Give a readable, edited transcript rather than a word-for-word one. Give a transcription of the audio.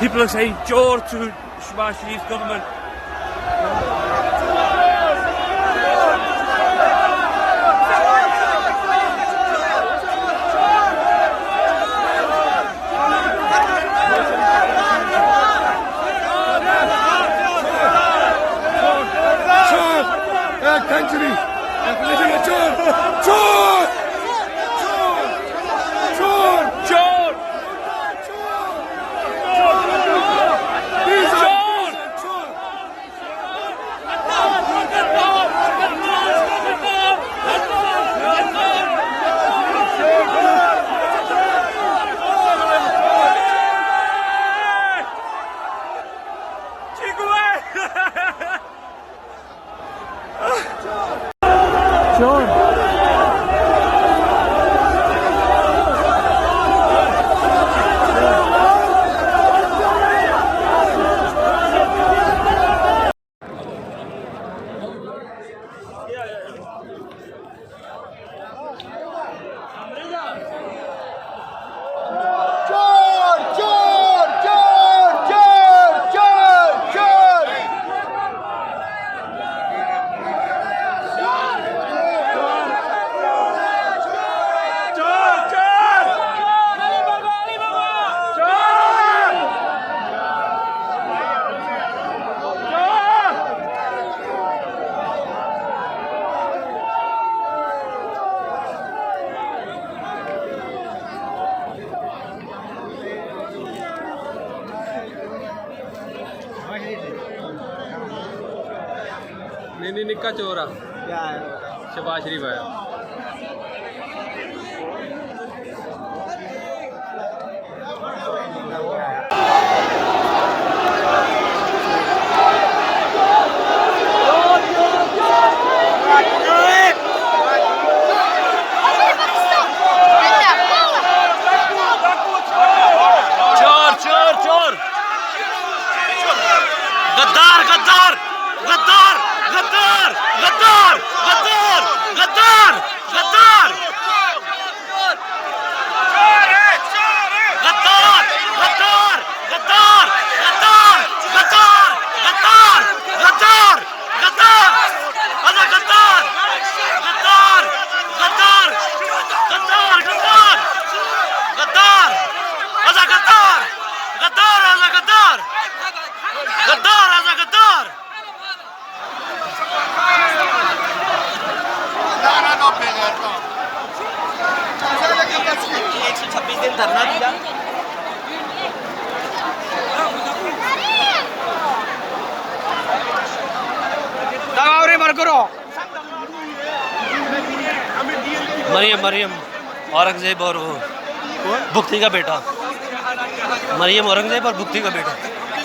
People are saying Jor to Shahbaz Sharif's government. Country, Chor, Chor, Chor, Chor, नहीं निक्का चोर आ शहबाज शरीफ आया। चोर चोर चोर गद्दार गद्दार गद्दार गद्दार गद्दार गद्दार गद्दार गद्दार गद्दार गद्दार गद्दार गद्दार गद्दार गद्दार गद्दार गद्दार अरे गद्दार गद्दार गद्दार गद्दार गद्दार गद्दार अरे गद्दार गद्दार अरे गद्दार गद्दार अरे गद्दार धरना दिया मरियम मरियम औरंगजेब और वो भुक्ति का बेटा मरियम औरंगजेब और भुक्ति का बेटा